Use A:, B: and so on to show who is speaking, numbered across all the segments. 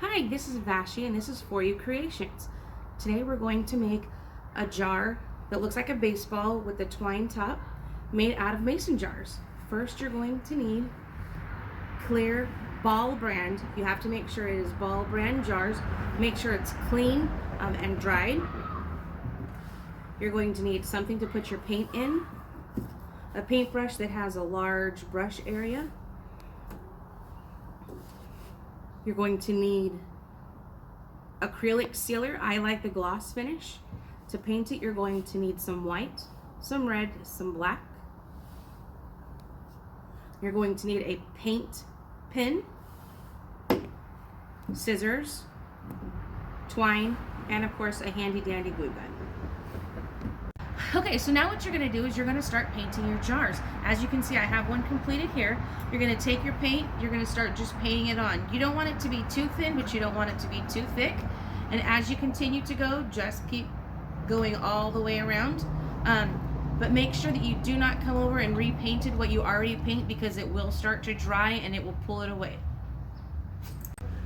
A: Hi, this is Vashi and this is For You Creations. Today we're going to make a jar that looks like a baseball with a twine top made out of mason jars. First you're going to need clear Ball brand. You have to make sure it is Ball brand jars. Make sure it's clean and dried. You're going to need something to put your paint in, a paintbrush that has a large brush area. You're going to need acrylic sealer. I like the gloss finish. To paint it, you're going to need some white, some red, some black. You're going to need a paint pen, scissors, twine, and of course a handy dandy glue gun. Okay, so now what you're going to do is you're going to start painting your jars. As you can see, I have one completed here. You're going to take your paint, you're going to start just painting it on. You don't want it to be too thin, but you don't want it to be too thick. And as you continue to go, just keep going all the way around. But make sure that you do not come over and repainted what you already paint, because it will start to dry and it will pull it away.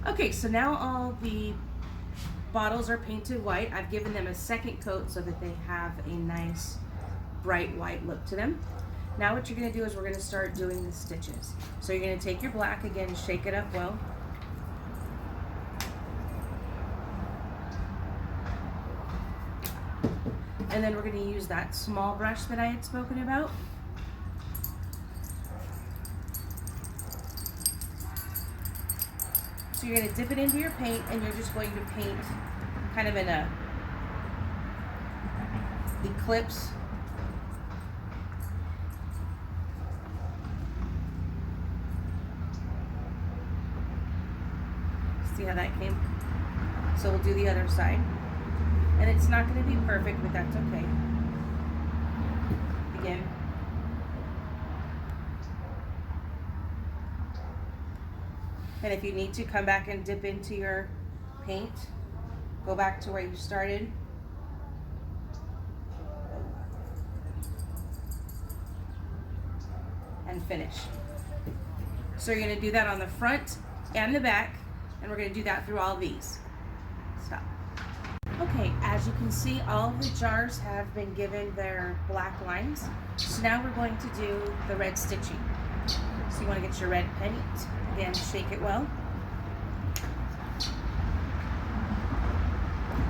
A: Okay, so now all the bottles are painted white. I've given them a second coat so that they have a nice bright white look to them. Now what you're going to do is we're going to start doing the stitches. So you're going to take your black again, shake it up well. And then we're going to use that small brush that I had spoken about. So you're going to dip it into your paint and you're just going to paint kind of in a ellipse. See how that came? So we'll do the other side. And it's not going to be perfect, but that's okay. Again. And if you need to, come back and dip into your paint. Go back to where you started. And finish. So you're going to do that on the front and the back, and we're going to do that through all these. Stop. Okay, as you can see, all of the jars have been given their black lines. So now we're going to do the red stitching. So you want to get your red paint. Again, shake it well.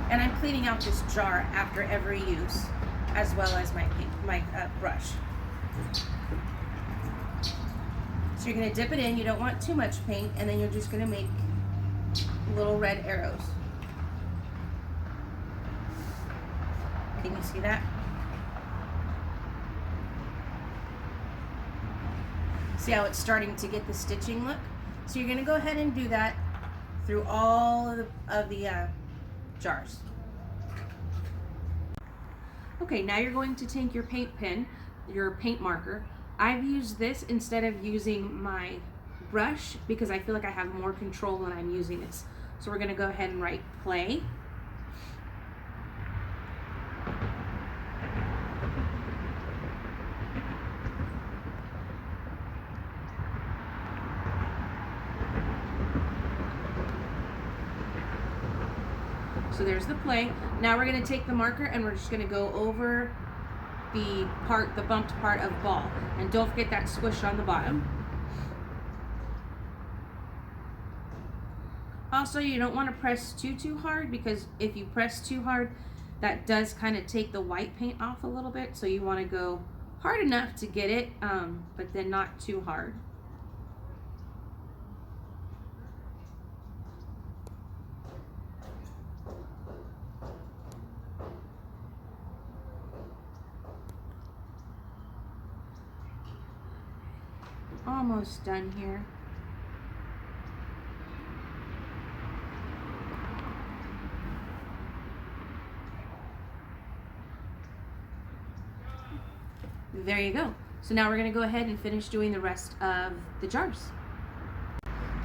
A: And I'm cleaning out this jar after every use, as well as my brush. So you're going to dip it in. You don't want too much paint, and then you're just going to make little red arrows. Can you see that? See how it's starting to get the stitching look? So you're going to go ahead and do that through all of the jars. Okay, now you're going to take your paint pen, your paint marker. I've used this instead of using my brush because I feel like I have more control when I'm using this. So we're going to go ahead and write play. So there's the play. Now we're going to take the marker and we're just going to go over the bumped part of ball. And don't forget that squish on the bottom. Also, you don't want to press too hard, because if you press too hard, that does kind of take the white paint off a little bit. So you want to go hard enough to get it, but then not too hard. Almost done here. There you go. So now we're going to go ahead and finish doing the rest of the jars.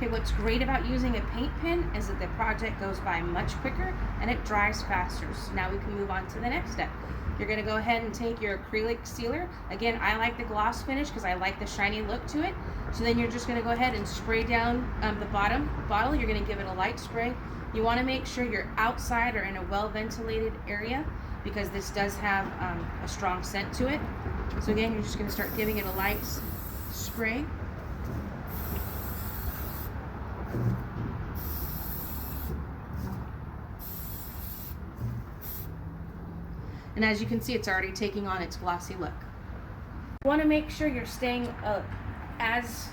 A: Okay, what's great about using a paint pen is that the project goes by much quicker and it dries faster. So now we can move on to the next step. You're gonna go ahead and take your acrylic sealer. Again, I like the gloss finish because I like the shiny look to it. So then you're just gonna go ahead and spray down the bottle. You're gonna give it a light spray. You wanna make sure you're outside or in a well-ventilated area because this does have a strong scent to it. So again, you're just gonna start giving it a light spray. And as you can see, it's already taking on its glossy look. You want to make sure you're staying as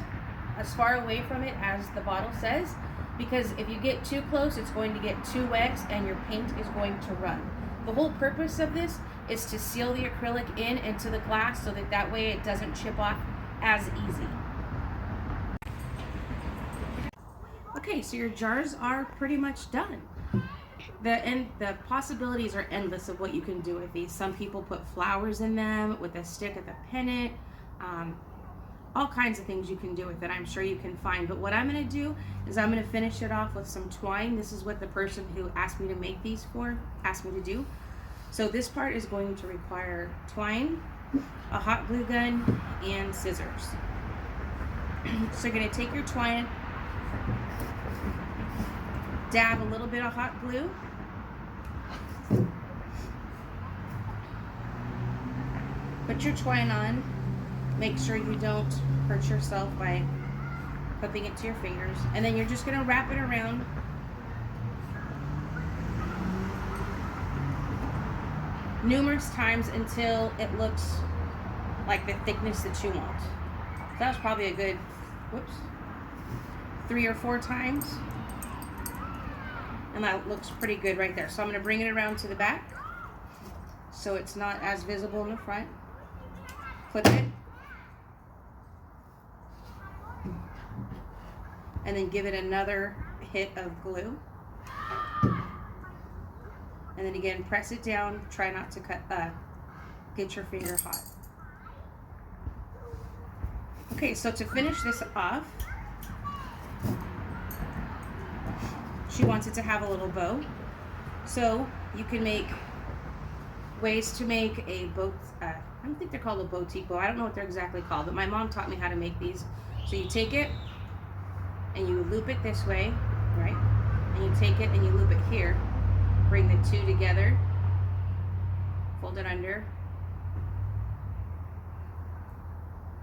A: far away from it as the bottle says, because if you get too close, it's going to get too wet and your paint is going to run. The whole purpose of this is to seal the acrylic in into the glass so that way it doesn't chip off as easy. Okay, so your jars are pretty much done. The possibilities are endless of what you can do with these. Some people put flowers in them with a stick at the pennant. All kinds of things you can do with it. I'm sure you can find. But what I'm going to do is I'm going to finish it off with some twine. This is what the person who asked me to make these for asked me to do. So this part is going to require twine, a hot glue gun, and scissors. So you're going to take your twine, dab a little bit of hot glue, put your twine on, make sure you don't hurt yourself by clipping it to your fingers, and then you're just going to wrap it around numerous times until it looks like the thickness that you want. So that was probably a good 3 or 4 times. And that looks pretty good right there. So I'm going to bring it around to the back so it's not as visible in the front. Clip it. And then give it another hit of glue. And then again, press it down. Try not to get your finger hot. Okay, so to finish this off, she wants it to have a little bow. So you can make ways to make a boat. I don't think they're called a boutique bow. I don't know what they're exactly called, but my mom taught me how to make these. So you take it and you loop it this way, right? And you take it and you loop it here. Bring the two together, fold it under,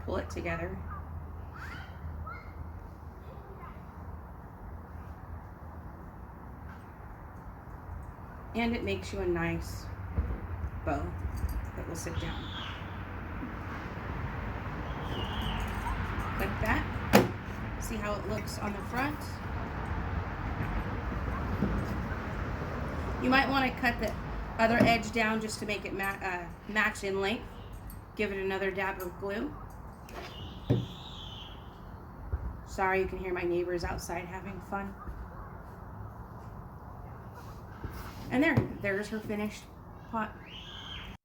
A: pull it together. And it makes you a nice bow that will sit down. Like that. See how it looks on the front? You might want to cut the other edge down just to make it match in length. Give it another dab of glue. Sorry, you can hear my neighbors outside having fun. And there's her finished pot.